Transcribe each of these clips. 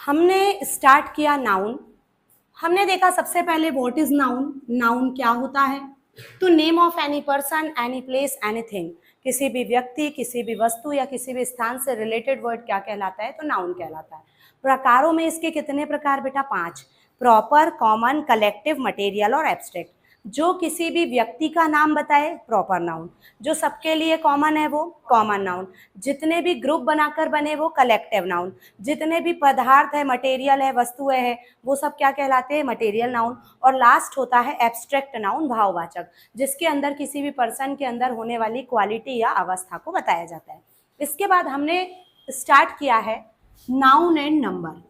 हमने स्टार्ट किया नाउन। हमने देखा सबसे पहले व्हाट इज नाउन, नाउन क्या होता है। तो name of any person, any place, anything, किसी भी व्यक्ति, किसी भी वस्तु या किसी भी स्थान से रिलेटेड वर्ड क्या कहलाता है, तो नाउन कहलाता है। प्रकारों में इसके कितने प्रकार बेटा? 5। प्रॉपर, कॉमन, कलेक्टिव, मटेरियल और एब्स्ट्रैक्ट। जो किसी भी व्यक्ति का नाम बताए प्रॉपर नाउन, जो सबके लिए कॉमन है वो कॉमन नाउन, जितने भी ग्रुप बनाकर बने वो कलेक्टिव नाउन, जितने भी पदार्थ है, मटेरियल है, वस्तुएं है, वो सब क्या कहलाते हैं? Material noun. और लास्ट होता है एब्स्ट्रैक्ट नाउन, भाववाचक, जिसके अंदर किसी भी पर्सन के अंदर होने वाली क्वालिटी या अवस्था को बताया जाता है। इसके बाद हमने स्टार्ट किया है नाउन एंड नंबर।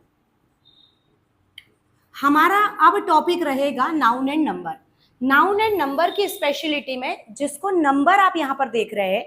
हमारा अब टॉपिक रहेगा noun and number. Noun and number की स्पेशलिटी में, जिसको नंबर आप यहाँ पर देख रहे हैं,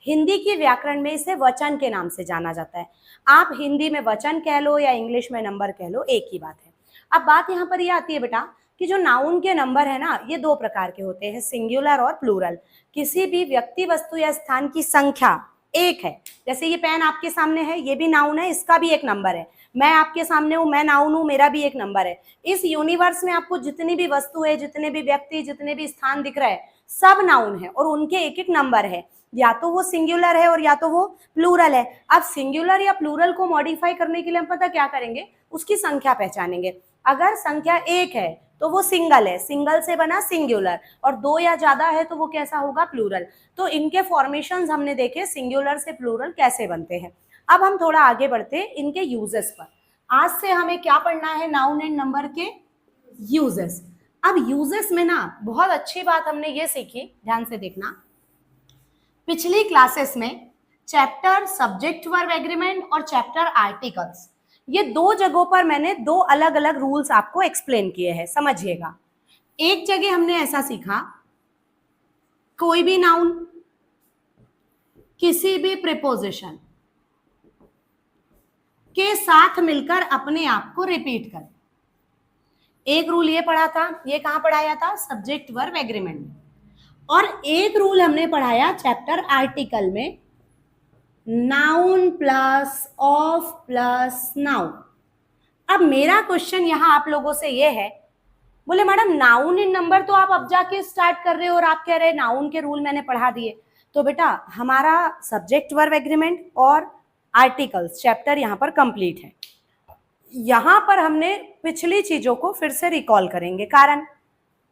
हिंदी की व्याकरण में इसे वचन के नाम से जाना जाता है। आप हिंदी में वचन कह लो या इंग्लिश में नंबर कह लो, एक ही बात है। अब बात यहाँ पर यह आती है बेटा कि जो नाउन के नंबर है ना, ये 2 प्रकार के होते हैं, सिंगुलर और प्लूरल। किसी भी व्यक्ति, वस्तु या स्थान की संख्या एक है। जैसे ये पेन आपके सामने है, ये भी नाउन है, इसका भी एक नंबर है। मैं आपके सामने हूं, मैं नाउन हूं, मेरा भी एक नंबर है। इस यूनिवर्स में आपको जितनी भी वस्तु है, जितने भी व्यक्ति, जितने भी स्थान दिख रहे हैं, सब नाउन है और उनके एक एक नंबर है। या तो वो सिंगुलर है और या तो वो प्लूरल है। अब सिंगुलर या प्लूरल को मॉडिफाई करने के लिए हम पता क्या करेंगे? उसकी संख्या पहचानेंगे। अगर संख्या 1 है तो वो सिंगल है, सिंगल से बना सिंगुलर, और 2 या ज्यादा है तो वो कैसा होगा? प्लूरल। तो इनके फॉर्मेशंस हमने देखे, सिंगुलर से प्लूरल कैसे बनते हैं। अब हम थोड़ा आगे बढ़ते हैं इनके यूजेस पर। आज से हमें क्या पढ़ना है? नाउन एंड नंबर के यूजेस। अब यूजेस में ना बहुत अच्छी बात हमने ये सीखी, ध्यान से देखना। पिछली क्लासेस में चैप्टर सब्जेक्ट वर्ब एग्रीमेंट और चैप्टर आर्टिकल्स, ये 2 जगहों पर मैंने 2 अलग अलग रूल्स आपको एक्सप्लेन किए हैं, समझिएगा। एक जगह हमने ऐसा सीखा, कोई भी नाउन किसी भी प्रीपोजिशन के साथ मिलकर अपने आप को रिपीट करे। एक रूल ये पढ़ा था, ये कहां पढ़ाया था? सब्जेक्ट वर्ब एग्रीमेंट में। और एक रूल हमने पढ़ाया चैप्टर आर्टिकल में, noun plus of plus noun. अब मेरा क्वेश्चन यहां आप लोगों से ये है, बोले मैडम नाउन इन नंबर तो आप अब जाके स्टार्ट कर रहे हो और आप कह रहे हैं नाउन के रूल मैंने पढ़ा दिए। तो बेटा हमारा सब्जेक्ट वर्ब एग्रीमेंट और आर्टिकल्स चैप्टर यहां पर कंप्लीट है। यहां पर हमने पिछली चीजों को फिर से रिकॉल करेंगे। कारण,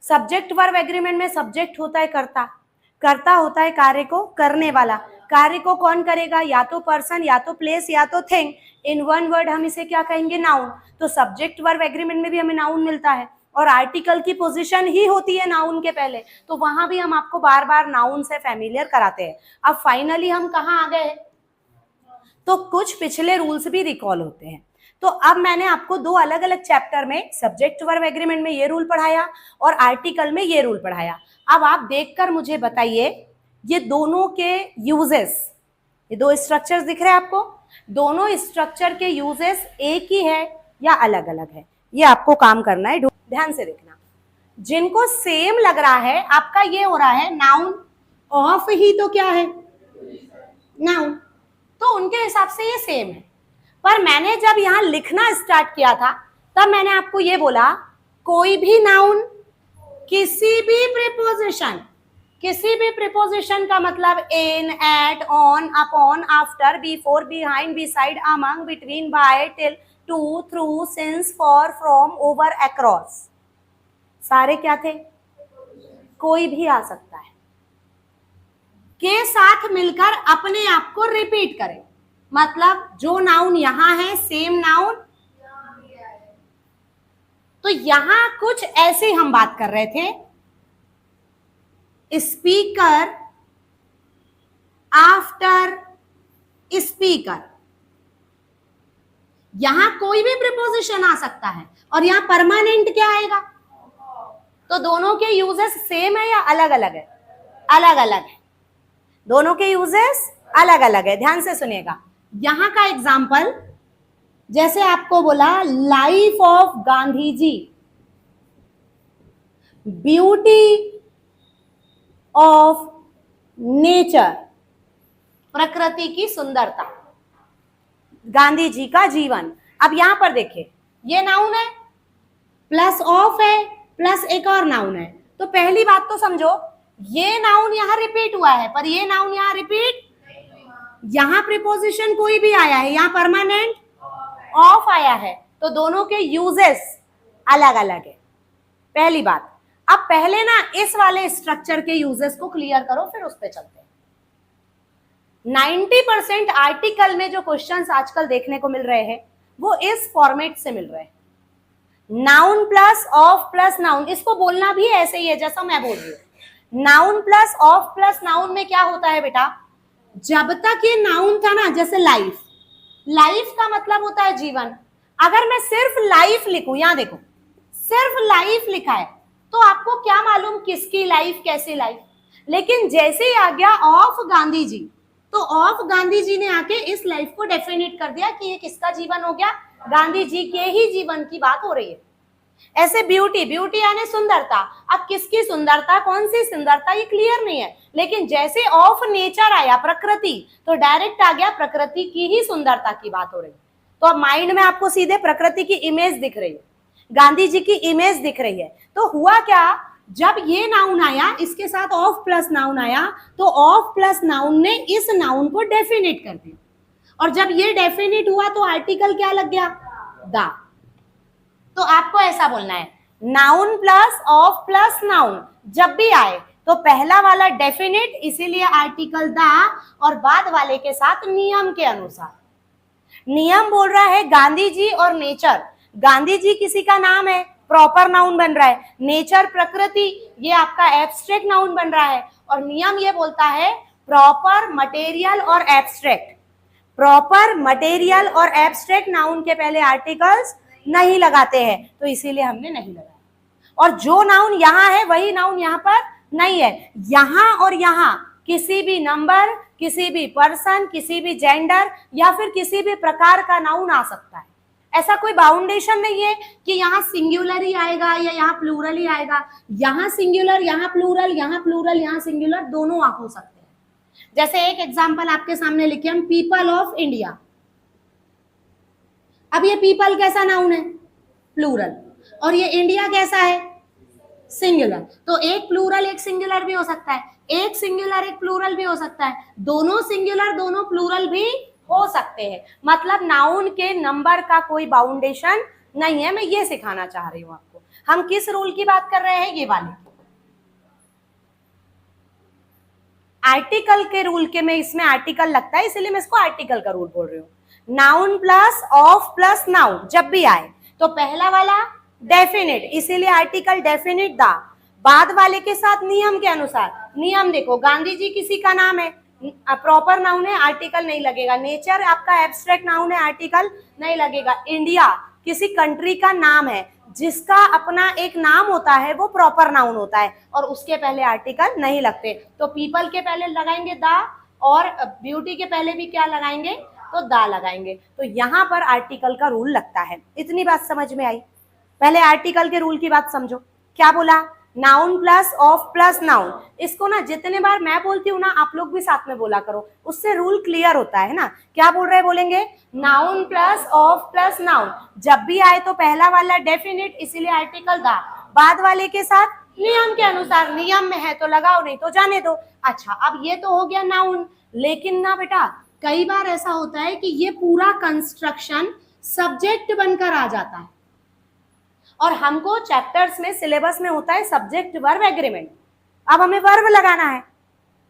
सब्जेक्ट वर्ब एग्रीमेंट में सब्जेक्ट होता है कर्ता, कर्ता होता है कार्य को करने वाला। कार्य को कौन करेगा? या तो पर्सन, या तो प्लेस, या तो थिंग। इन वन वर्ड हम इसे क्या कहेंगे? नाउन। तो सब्जेक्ट वर्ब एग्रीमेंट में भी हमें नाउन मिलता है और आर्टिकल की पोजीशन ही होती है नाउन के पहले, तो वहां भी हम आपको बार बार नाउन से फैमिलियर कराते हैं। अब फाइनली हम कहाँ आ गए? तो कुछ पिछले रूल्स भी रिकॉल होते हैं। तो अब मैंने आपको 2 अलग अलग चैप्टर में सब्जेक्ट वर्ब एग्रीमेंट में ये रूल पढ़ाया और आर्टिकल में ये रूल पढ़ाया। अब आप देखकर मुझे बताइए, ये दोनों के यूजेस, ये 2 स्ट्रक्चर्स दिख रहे हैं आपको, दोनों स्ट्रक्चर के यूजेस एक ही है या अलग अलग है? ये आपको काम करना है, ध्यान से देखना। जिनको सेम लग रहा है, आपका ये हो रहा है नाउन ऑफ ही तो क्या है? नाउन। तो उनके हिसाब से ये सेम है। पर मैंने जब यहां लिखना स्टार्ट किया था तब मैंने आपको ये बोला, कोई भी नाउन किसी भी प्रीपोजिशन, किसी भी प्रीपोजिशन का मतलब in, at, on, upon, after, before, behind, beside, among, between, by, till, to, through, since, for, from, over, across, सारे क्या थे? कोई भी आ सकता है, के साथ मिलकर अपने आप को रिपीट करें। मतलब जो नाउन यहां है सेम नाउन, तो यहां कुछ ऐसे हम बात कर रहे थे, स्पीकर आफ्टर स्पीकर। यहां कोई भी प्रीपोजिशन आ सकता है और यहां परमानेंट क्या आएगा? तो दोनों के यूजेस सेम है या अलग अलग है? अलग अलग है। दोनों के यूजेस अलग अलग है। ध्यान से सुनिएगा। यहां का एग्जाम्पल, जैसे आपको बोला life of Gandhi ji, beauty of nature, प्रकृति की सुंदरता, गांधी जी का जीवन। अब यहां पर देखिए, ये नाउन है प्लस ऑफ है प्लस एक और नाउन है, तो पहली बात तो समझो ये नाउन यहां रिपीट हुआ है, पर ये नाउन यहां रिपीट, यहां प्रीपोजिशन कोई भी आया है, यहां परमानेंट ऑफ आया है, तो दोनों के यूजेस अलग अलग है, पहली बात। अब पहले ना इस वाले स्ट्रक्चर के यूजेस को क्लियर करो, फिर उस पे चलते हैं। 90% आर्टिकल में जो क्वेश्चंस आजकल देखने को मिल रहे हैं वो इस फॉर्मेट से मिल रहे हैं, noun plus of plus noun. इसको बोलना भी ऐसे ही है जैसा मैं बोल रही हूं, noun plus of plus noun में क्या होता है बेटा, जब तक ये नाउन था ना, जैसे लाइफ, लाइफ का मतलब होता है जीवन, अगर मैं सिर्फ लाइफ लिखूं, यहां देखो सिर्फ लाइफ लिखा है, तो आपको क्या मालूम किसकी लाइफ, कैसी लाइफ। लेकिन जैसे ही आ गया ऑफ गांधी जी, तो ऑफ गांधी जी ने आके इस लाइफ को डेफिनेट कर दिया कि ये किसका जीवन हो गया, गांधी जी के ही जीवन की बात हो रही है। ऐसे ब्यूटी, ब्यूटी यानी सुंदरता, अब किसकी सुंदरता, कौन सी सुंदरता, ये क्लियर नहीं है, लेकिन जैसे ऑफ नेचर आया, प्रकृति, तो डायरेक्ट आ गया प्रकृति की ही सुंदरता की बात हो रही है। तो अब माइंड में आपको सीधे प्रकृति की इमेज दिख रही है, गांधी जी की इमेज दिख रही है। तो हुआ क्या, जब ये नाउन आया, इसके साथ ऑफ प्लस नाउन आया, तो ऑफ प्लस नाउन ने इस नाउन को डेफिनेट कर दिया, और जब ये डेफिनेट हुआ तो आर्टिकल क्या लग गया, द। तो आपको ऐसा बोलना है, noun plus of plus noun जब भी आए तो पहला वाला डेफिनेट, इसीलिए आर्टिकल द, और बाद वाले के साथ नियम के अनुसार। नियम बोल रहा है गांधी जी और नेचर, गांधी जी किसी का नाम है, प्रॉपर नाउन बन रहा है, नेचर प्रकृति ये आपका एब्स्ट्रैक्ट नाउन बन रहा है, और नियम ये बोलता है प्रॉपर, मटेरियल और एब्स्ट्रैक्ट। प्रॉपर, मटेरियल और एब्स्ट्रैक्ट नाउन के पहले आर्टिकल्स नहीं लगाते हैं, तो इसीलिए हमने नहीं लगाया। और जो नाउन यहां है वही नाउन यहां पर नहीं है, यहां और यहां किसी भी नंबर, किसी भी पर्सन, किसी भी जेंडर या फिर किसी भी प्रकार का नाउन आ सकता है। ऐसा कोई बाउंडेशन नहीं है कि यहाँ सिंगुलर ही आएगा या यहाँ प्लूरल ही आएगा, यहाँ सिंगुलर, यहाँ प्लूरल, यहाँ प्लूरल, यहाँ सिंगुलर, दोनों हो सकते हैं। जैसे एक एग्जांपल आपके सामने लिखे हम, पीपल ऑफ इंडिया। अब ये पीपल कैसा नाउन है, प्लूरल, और ये इंडिया कैसा है, सिंगुलर। तो एक प्लूरल एक सिंगुलर भी हो सकता है, एक सिंगुलर एक प्लूरल भी हो सकता है, दोनों सिंगुलर दोनों प्लूरल भी हो सकते हैं। मतलब नाउन के नंबर का कोई बाउंडेशन नहीं है, मैं ये सिखाना चाह रही हूं आपको। हम किस रूल की बात कर रहे हैं, ये वाले आर्टिकल के रूल के, में इसमें आर्टिकल लगता है इसलिए मैं इसको आर्टिकल का रूल बोल रही हूँ। Noun plus of plus noun जब भी आए तो पहला वाला डेफिनेट, इसीलिए आर्टिकल डेफिनेट द, बाद वाले के साथ नियम के अनुसार। नियम देखो, गांधी जी किसी का नाम है, प्रॉपर नाउन है, आर्टिकल नहीं लगेगा। नेचर आपका एब्स्ट्रैक्ट नाउन है, आर्टिकल नहीं लगेगा। इंडिया किसी कंट्री का नाम है, जिसका अपना एक नाम होता है वो प्रॉपर नाउन होता है, और उसके पहले आर्टिकल नहीं लगते। तो पीपल के पहले लगाएंगे द, और ब्यूटी के पहले भी क्या लगाएंगे, तो द लगाएंगे। तो यहाँ पर आर्टिकल का रूल लगता है। इतनी बात समझ में आई। पहले आर्टिकल के रूल की बात समझो। क्या बोला, noun plus of plus noun. इसको ना जितने बार मैं बोलती हूँ ना, आप लोग भी साथ में बोला करो, उससे रूल क्लियर होता है ना। क्या बोल रहे बोलेंगे, noun plus of plus noun जब भी आए तो पहला वाला डेफिनेट, इसीलिए आर्टिकल द, बाद वाले के साथ नियम के अनुसार। नियम में है तो लगाओ, नहीं तो जाने दो। अच्छा, अब ये तो हो गया नाउन। लेकिन ना बेटा, कई बार ऐसा होता है कि ये पूरा कंस्ट्रक्शन सब्जेक्ट बनकर आ जाता है, और हमको चैप्टर्स में, सिलेबस में होता है सब्जेक्ट वर्ब एग्रीमेंट। अब हमें वर्ब लगाना है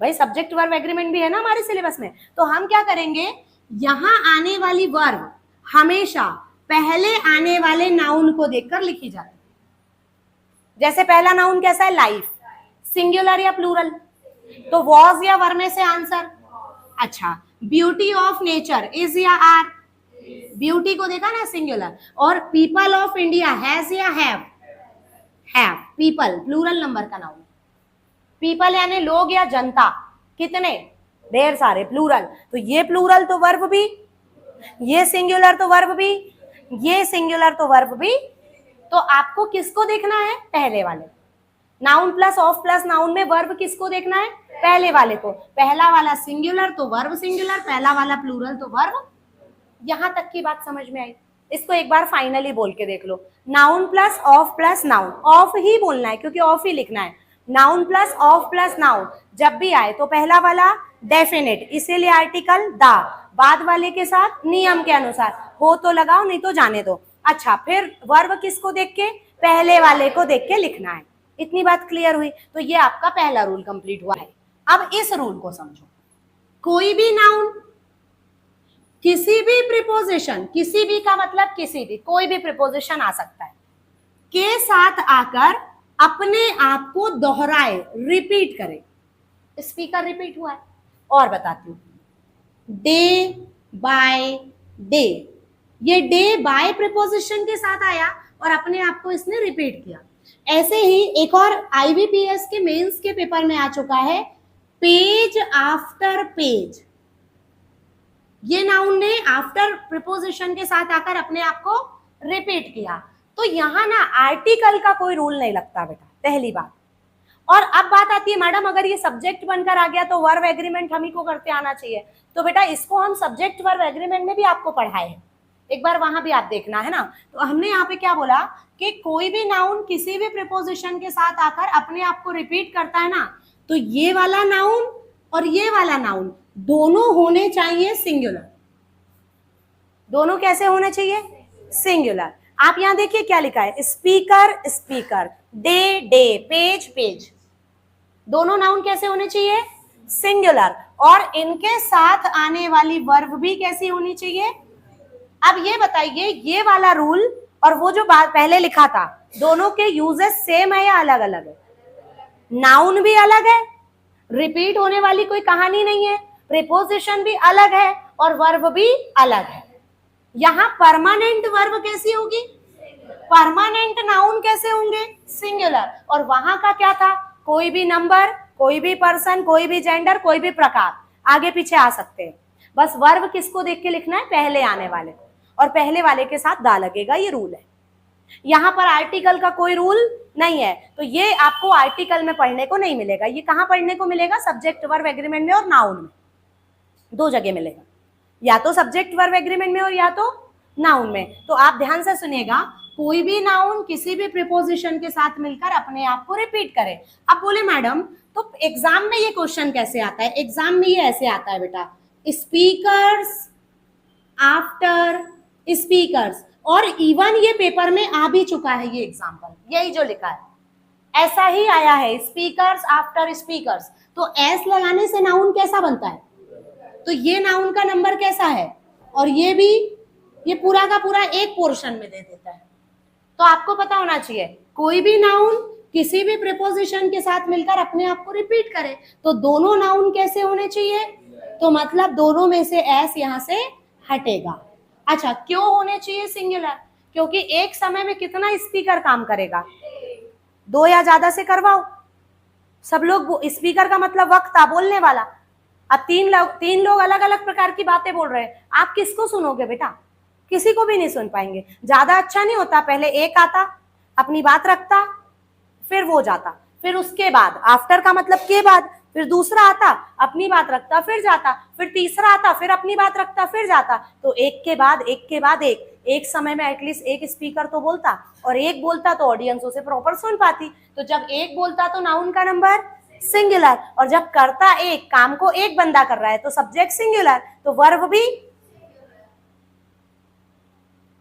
भाई, सब्जेक्ट वर्ब एग्रीमेंट भी है ना हमारे सिलेबस में। तो हम क्या करेंगे, यहां आने वाली वर्ब हमेशा पहले आने वाले नाउन को देखकर लिखी जाती है। जैसे पहला नाउन कैसा है, लाइफ, सिंगुलर या प्लूरल, तो वॉज या वर में से आंसर। अच्छा, ब्यूटी ऑफ नेचर, इज या आर, ब्यूटी को देखा ना सिंगुलर। और पीपल ऑफ इंडिया, हैज या have, have, people plural number का नाउन। पीपल यानी लोग या जनता, कितने, ढेर सारे, प्लूरल। तो ये प्लूरल तो वर्ब भी, ये सिंगुलर तो वर्ब भी, ये सिंगुलर तो वर्ब भी। तो आपको किसको देखना है, पहले वाले। Noun plus of plus noun में वर्ब किसको देखना है, पहले वाले को। पहला वाला सिंगुलर तो वर्ब सिंगुलर, पहला वाला प्लूरल तो वर्ब। यहां तक की बात समझ में आई। इसको एक बार फाइनली बोल के देख लो, नाउन प्लस नाउन, ऑफ ही बोलना है क्योंकि ऑफ ही लिखना है, noun plus of plus noun जब भी आए तो पहला वाला डेफिनेट, इसीलिए आर्टिकल द, बाद वाले के साथ नियम के अनुसार हो तो लगाओ नहीं तो जाने दो। अच्छा, फिर वर्ब किसको देख के, पहले वाले को देख के लिखना है। इतनी बात क्लियर हुई? तो ये आपका पहला रूल कंप्लीट हुआ है। अब इस रूल को समझो, कोई भी नाउन, किसी भी प्रीपोजिशन, किसी भी का मतलब किसी भी, कोई भी प्रीपोजिशन आ सकता है, के साथ आकर अपने आप को दोहराए, रिपीट करे। स्पीकर रिपीट हुआ है। और बताती हूं, डे बाय डे, ये डे बाय प्रीपोजिशन के साथ आया और अपने आप को इसने रिपीट किया। ऐसे ही एक और आईबीपीएस के मेंस के पेपर में आ चुका है, पेज आफ्टर पेज, ये नाउन ने आफ्टर प्रीपोजिशन के साथ आकर अपने आप को रिपीट किया। तो यहां ना आर्टिकल का कोई रूल नहीं लगता बेटा, पहली बात। और अब बात आती है मैडम अगर ये सब्जेक्ट बनकर आ गया तो वर्ब एग्रीमेंट हम ही को करते आना चाहिए। तो बेटा इसको हम सब्जेक्ट वर्ब एग्रीमेंट में भी आपको पढ़ाए हैं, एक बार वहां भी आप देखना है ना। तो हमने यहाँ पे क्या बोला कि कोई भी नाउन किसी भी प्रीपोजिशन के साथ आकर अपने आप को रिपीट करता है ना, तो ये वाला नाउन और ये वाला नाउन दोनों होने चाहिए सिंगुलर। दोनों कैसे होने चाहिए? सिंगुलर। आप यहां देखिए क्या लिखा है, speaker speaker, day day, page page, दोनों नाउन कैसे होने चाहिए? सिंगुलर। और इनके साथ आने वाली वर्ब भी कैसी होनी चाहिए? अब ये बताइए, ये वाला रूल और वो जो बात पहले लिखा था, दोनों के यूजेस सेम है या अलग अलग है? नाउन भी अलग है, रिपीट होने वाली कोई कहानी नहीं है, प्रीपोजिशन भी अलग है और वर्ब भी अलग है। यहां परमानेंट वर्ब कैसी होगी? परमानेंट नाउन कैसे होंगे? सिंगुलर। और वहां का क्या था? कोई भी नंबर, कोई भी पर्सन, कोई भी जेंडर, कोई भी प्रकार, आगे पीछे आ सकते हैं। बस वर्ब किसको देख के लिखना है? पहले आने वाले, और पहले वाले के साथ दा लगेगा, ये रूल है। यहां पर आर्टिकल का कोई रूल नहीं है, तो ये आपको आर्टिकल में पढ़ने को नहीं मिलेगा। ये कहां पढ़ने को मिलेगा? सब्जेक्ट वर्ब एग्रीमेंट में और नाउन में, दो जगह मिलेगा, या तो सब्जेक्ट वर्ब एग्रीमेंट में और या तो नाउन में। तो आप ध्यान से सुनिएगा, कोई भी नाउन किसी भी प्रीपोजिशन के साथ मिलकर अपने आप को रिपीट करे। अब बोले मैडम तो एग्जाम में ये क्वेश्चन कैसे आता है? एग्जाम में ये ऐसे आता है बेटा, स्पीकर्स आफ्टर स्पीकर्स, और इवन ये पेपर में आ भी चुका है ये एग्जाम्पल, यही जो लिखा है ऐसा ही आया है, स्पीकर्स आफ्टर स्पीकर्स। तो एस लगाने से नाउन कैसा बनता है? तो ये नाउन का नंबर कैसा है, और ये भी, ये पूरा का पूरा एक पोर्शन में दे देता है। तो आपको पता होना चाहिए, कोई भी नाउन किसी भी प्रीपोजिशन के साथ मिलकर अपने आप को रिपीट करे, तो दोनों नाउन कैसे होने चाहिए? तो मतलब दोनों में से एस यहां से हटेगा। अच्छा, क्यों होने चाहिए सिंगुलर? क्योंकि एक समय में कितना स्पीकर काम करेगा? दो या ज्यादा से करवाओ, सब लोग, स्पीकर का मतलब वक्ता, बोलने वाला। अब तीन लोग अलग अलग प्रकार की बातें बोल रहे हैं, आप किसको सुनोगे बेटा? किसी को भी नहीं सुन पाएंगे। ज्यादा अच्छा नहीं होता पहले एक आता, अपनी बात रखता, फिर वो जाता, फिर उसके बाद, आफ्टर का मतलब के बाद, फिर दूसरा आता, अपनी बात रखता, फिर जाता, फिर तीसरा आता, फिर अपनी बात रखता, फिर जाता। तो एक के बाद एक के बाद एक समय में एटलीस्ट एक स्पीकर तो बोलता, और एक बोलता तो ऑडियंस उसे प्रॉपर सुन पाती। तो जब एक बोलता तो नाउन का नंबर सिंगुलर, और जब करता एक, काम को एक बंदा कर रहा है तो सब्जेक्ट सिंगुलर, तो वर्ब भी।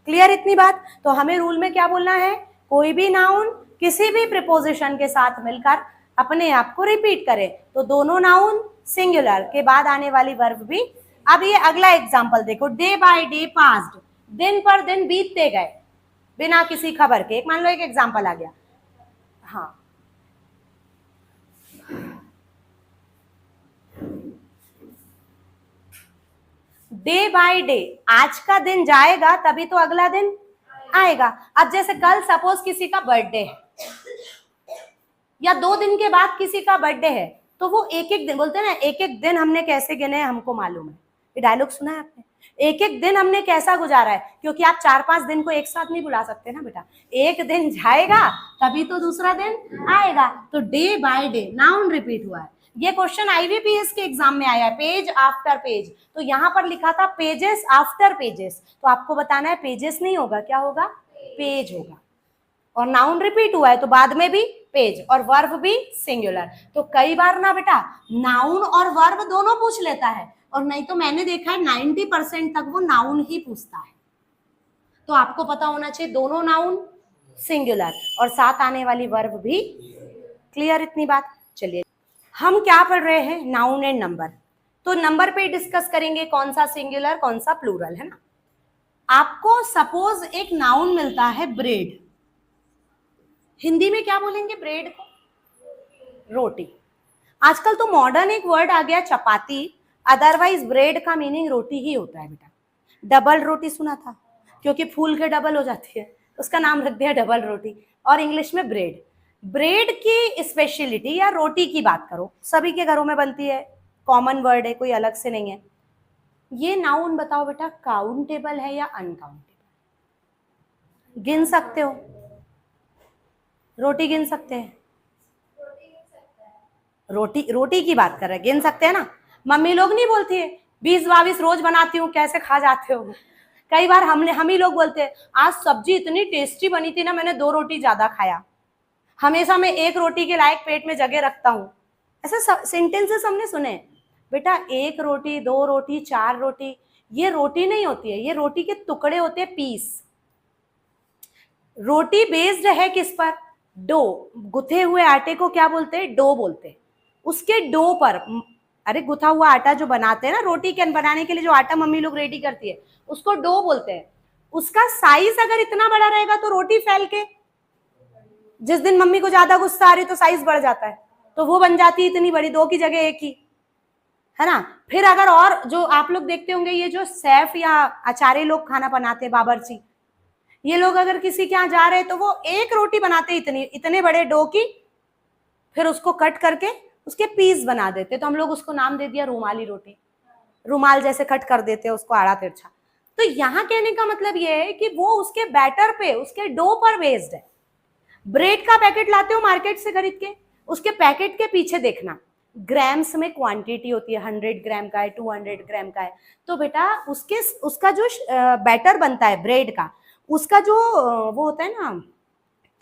क्लियर इतनी बात? तो हमें रूल में क्या बोलना है? कोई भी नाउन किसी भी प्रीपोजिशन के साथ मिलकर अपने आप को रिपीट करे, तो दोनों नाउन सिंगुलर के बाद आने वाली वर्ब भी। अब ये अगला एग्जांपल देखो, डे बाय डे पास्ड, दिन पर दिन बीतते गए बिना किसी खबर के। एक मान लो एक एग्जांपल आ गया, हाँ, डे बाय डे, आज का दिन जाएगा तभी तो अगला दिन आएगा। अब जैसे कल सपोज किसी का बर्थडे है, या 2 दिन के बाद किसी का बर्थडे है, तो वो एक एक दिन, बोलते हैं ना, एक एक दिन हमने कैसे गिने हमको मालूम है। ये डायलॉग सुना है आपने? एक एक दिन हमने कैसा गुजारा है, क्योंकि आप 4-5 दिन को एक साथ नहीं बुला सकते ना बेटा। एक दिन जाएगा तभी तो दूसरा दिन आएगा। तो day by day noun repeat हुआ है, ये क्वेश्चन आईबीपीएस के एग्जाम में आया है, पेज आफ्टर पेज, तो यहाँ पर लिखा था पेजेस आफ्टर पेजेस, तो आपको बताना है पेजेस नहीं होगा, क्या होगा, पेज होगा। और नाउन रिपीट हुआ है तो बाद में भी पेज, और वर्ब भी सिंगुलर। तो कई बार ना बेटा नाउन और वर्ब दोनों पूछ लेता है, और नहीं तो मैंने देखा है 90% तक वो नाउन ही पूछता है। तो आपको पता होना चाहिए दोनों नाउन सिंगुलर और साथ आने वाली वर्ब भी। क्लियर इतनी बात? चलिए हम क्या पढ़ रहे हैं, नाउन एंड नंबर। तो नंबर पे डिस्कस करेंगे कौन सा सिंगुलर कौन सा प्लूरल, है ना। आपको सपोज एक नाउन मिलता है ब्रेड, हिंदी में क्या बोलेंगे ब्रेड को, रोटी। आजकल तो मॉडर्न एक वर्ड आ गया चपाती, अदरवाइज ब्रेड का मीनिंग रोटी ही होता है बेटा। डबल रोटी सुना था, क्योंकि फूल के डबल हो जाती है, उसका नाम रख दिया डबल रोटी, और इंग्लिश में ब्रेड। ब्रेड की स्पेशलिटी या रोटी की बात करो, सभी के घरों में बनती है, कॉमन वर्ड है, कोई अलग से नहीं है। ये नाउन बताओ बेटा काउंटेबल है या अनकाउंटेबल? गिन सकते हो? रोटी गिन सकते हैं? रोटी की बात कर रहे हैं, गिन सकते हैं ना। मम्मी लोग नहीं बोलती है 20-22 रोज बनाती हूँ, कैसे खा जाते हो। कई बार हम ही लोग बोलते हैं आज सब्जी इतनी टेस्टी बनी थी ना, मैंने 2 रोटी ज्यादा खाया। हमेशा मैं 1 रोटी के लायक पेट में जगह रखता हूँ, ऐसे सेंटेंसेस हमने सुने। बेटा 1 रोटी 2 रोटी 4 रोटी ये रोटी नहीं होती है, ये रोटी के टुकड़े होते हैं, पीस। रोटी बेस्ड है किस पर, डो। गुथे हुए आटे को क्या बोलते हैं, डो बोलते हैं। उसके डो पर, अरे गुथा हुआ आटा जो बनाते हैं ना रोटी के बनाने के लिए, जो आटा मम्मी लोग रेडी करती है उसको डो बोलते हैं। उसका साइज अगर इतना बड़ा रहेगा तो रोटी फैल के, जिस दिन मम्मी को ज्यादा गुस्सा आ रही तो साइज बढ़ जाता है, तो वो बन जाती है इतनी बड़ी, 2 की जगह 1 ही, है ना। फिर अगर और जो आप लोग देखते होंगे, ये जो शेफ या आचार्य लोग खाना बनाते हैं, बावर्ची, ये लोग अगर किसी के यहाँ जा रहे हैं तो वो 1 रोटी बनाते इतने बड़े डो की, फिर उसको कट करके उसके पीस बना देते, तो हम लोग उसको नाम दे दिया रुमाली रोटी। रुमाल जैसे कट कर देते हैं उसको आड़ा तिरछा। तो यहाँ कहने का मतलब ये है कि वो उसके बैटर पे, उसके डो पर बेस्ड है। ब्रेड का पैकेट लाते हो मार्केट से खरीद के, उसके पैकेट के पीछे देखना ग्राम्स में क्वांटिटी होती है, 100 ग्राम का है, 200 ग्राम का है। तो बेटा उसका जो बैटर बनता है ब्रेड का, उसका जो वो होता है ना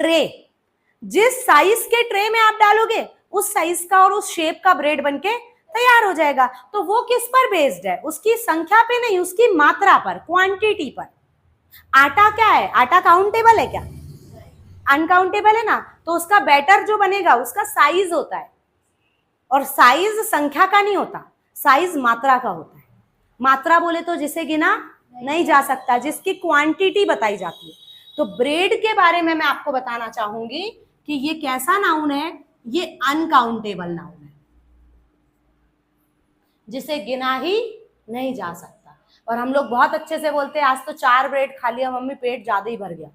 ट्रे, जिस साइज के ट्रे में आप डालोगे उस साइज का और उस शेप का ब्रेड बनके तैयार हो जाएगा। तो वो किस पर बेस्ड है, उसकी संख्या पे नहीं, उसकी मात्रा पर, क्वांटिटी पर। आटा क्या है, आटा काउंटेबल है क्या, अनकाउंटेबल है ना। तो उसका बैटर जो बनेगा उसका साइज होता है, और साइज संख्या का नहीं होता, साइज मात्रा का होता है। मात्रा बोले तो जिसे गिना नहीं जा सकता, जिसकी क्वांटिटी बताई जाती है। तो ब्रेड के बारे में मैं आपको बताना चाहूंगी कि ये कैसा नाउन है, ये अनकाउंटेबल नाउन है, जिसे गिना ही नहीं जा सकता। और हम लोग बहुत अच्छे से बोलते हैं आज तो 4 ब्रेड खा लिया मम्मी, पेट ज्यादा ही भर गया,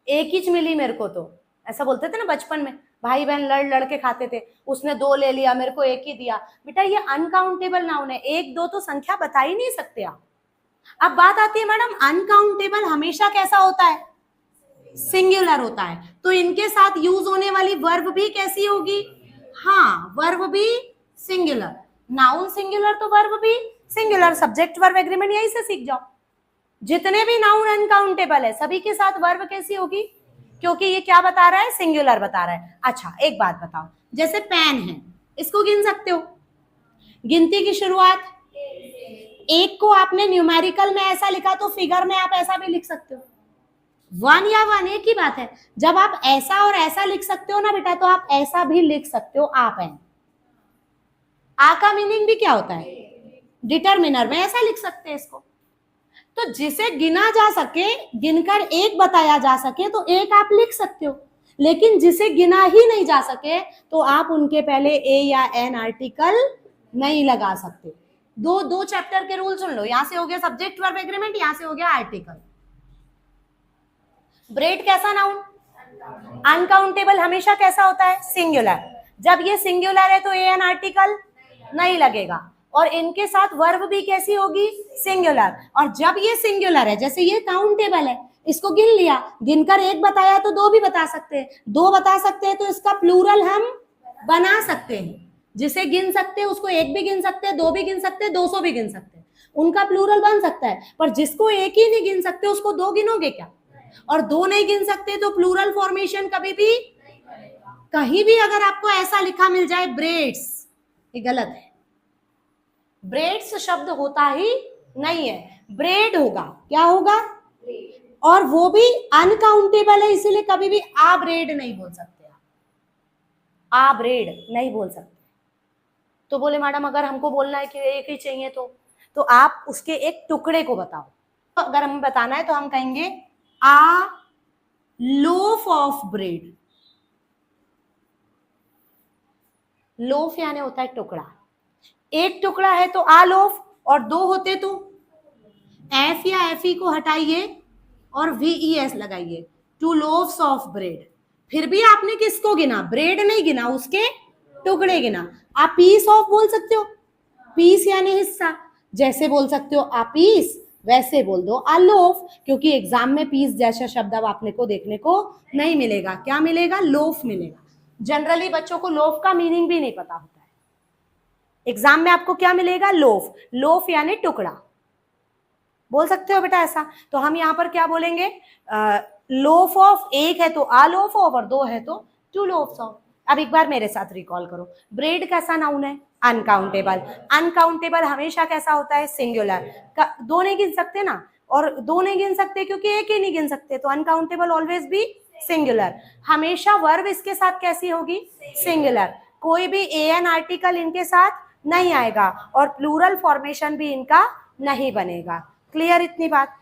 1 ही मिली मेरे को, तो ऐसा बोलते थे ना बचपन में, भाई बहन लड़ के खाते थे, उसने 2 ले लिया मेरे को 1 ही दिया। बेटा ये अनकाउंटेबल नाउन है, 1 2 तो संख्या बता ही नहीं सकते आप। अब बात आती है मैडम अनकाउंटेबल हमेशा कैसा होता है, सिंगुलर होता है, तो इनके साथ यूज होने वाली वर्ब भी कैसी होगी, हाँ वर्ब भी सिंगुलर। नाउन सिंगुलर तो वर्ब भी सिंगुलर, सब्जेक्ट वर्ब एग्रीमेंट यहीं से सीख जाओ। जितने भी नाउन अनकाउंटेबल है सभी के साथ वर्ब कैसी होगी, क्योंकि ये क्या बता रहा है, सिंगुलर बता रहा है। अच्छा एक बात बताओ, जैसे पेन है, इसको गिन सकते हो, गिनती की शुरुआत 1 को आपने न्यूमेरिकल में ऐसा लिखा तो फिगर में आप ऐसा भी लिख सकते हो, 1 या 1 एक ही बात है। जब आप ऐसा और ऐसा लिख सकते हो ना बेटा, तो आप ऐसा भी लिख सकते हो, आ पेन। आ का मीनिंग भी क्या होता है, डिटरमिनर में ऐसा लिख सकते हैं इसको। तो जिसे गिना जा सके, गिनकर 1 बताया जा सके तो 1 आप लिख सकते हो, लेकिन जिसे गिना ही नहीं जा सके तो आप उनके पहले ए या एन आर्टिकल नहीं लगा सकते। दो चैप्टर के रूल सुन लो, यहां से हो गया सब्जेक्ट वर्ब एग्रीमेंट, यहां से हो गया आर्टिकल। ब्रेड कैसा नाउन, अनकाउंटेबल हमेशा कैसा होता है, सिंगुलर। जब ये सिंगुलर है तो ए एन आर्टिकल नहीं लगेगा, और इनके साथ वर्ब भी कैसी होगी, सिंगुलर। और जब ये सिंगुलर है, जैसे ये काउंटेबल है, इसको गिन लिया, गिनकर 1 बताया तो 2 भी बता सकते हैं, 2 बता सकते हैं तो इसका प्लूरल हम बना सकते हैं। जिसे गिन सकते हैं उसको एक भी गिन सकते हैं, दो भी गिन सकते हैं, 200 भी गिन सकते हैं, उनका प्लूरल बन सकता है। पर जिसको एक ही नहीं गिन सकते उसको दो गिनोगे क्या? और दो नहीं गिन सकते तो प्लूरल फॉर्मेशन कभी भी कहीं भी अगर आपको ऐसा लिखा मिल जाए ब्रेड्स, ये गलत है। ब्रेड्स शब्द होता ही नहीं है, ब्रेड होगा। क्या होगा? और वो भी अनकाउंटेबल है, इसीलिए कभी भी आ ब्रेड नहीं बोल सकते, आ ब्रेड नहीं बोल सकते। तो बोले मैडम अगर हमको बोलना है कि एक ही चाहिए तो आप उसके एक टुकड़े को बताओ। तो अगर हमें बताना है तो हम कहेंगे आ लोफ ऑफ ब्रेड। लोफ यानी होता है टुकड़ा, एक टुकड़ा है तो आ लोफ, और दो होते तो एफ या एफ ई को हटाइए और VES लगाइए, 2 loaves ऑफ ब्रेड। फिर भी आपने किसको गिना? ब्रेड नहीं गिना, उसके टुकड़े गिना। आप पीस ऑफ बोल सकते हो, पीस यानी हिस्सा, जैसे बोल सकते हो आ पीस, वैसे बोल दो आ लोफ, क्योंकि एग्जाम में पीस जैसा शब्द अब आपने को देखने को नहीं मिलेगा। क्या मिलेगा? लोफ मिलेगा। जनरली बच्चों को लोफ का मीनिंग भी नहीं पता होता है। एग्जाम में आपको क्या मिलेगा? लोफ। लोफ यानी टुकड़ा, बोल सकते हो बेटा ऐसा। तो हम यहाँ पर क्या बोलेंगे? लोफ ऑफ, एक है तो आ लोफ ऑफ और दो है तो 2 लोफ्स ऑफ। अब एक बार मेरे साथ रिकॉल करो, ब्रेड कैसा नाउन है? अनकाउंटेबल। अनकाउंटेबल हमेशा कैसा होता है? सिंगुलर। दो नहीं गिन सकते ना, और दो नहीं गिन सकते क्योंकि एक ही नहीं गिन सकते, तो अनकाउंटेबल ऑलवेज भी सिंगुलर। हमेशा वर्ब इसके साथ कैसी होगी? सिंगुलर। कोई भी एन आर्टिकल इनके साथ नहीं आएगा और प्लूरल फॉर्मेशन भी इनका नहीं बनेगा। क्लियर इतनी बात?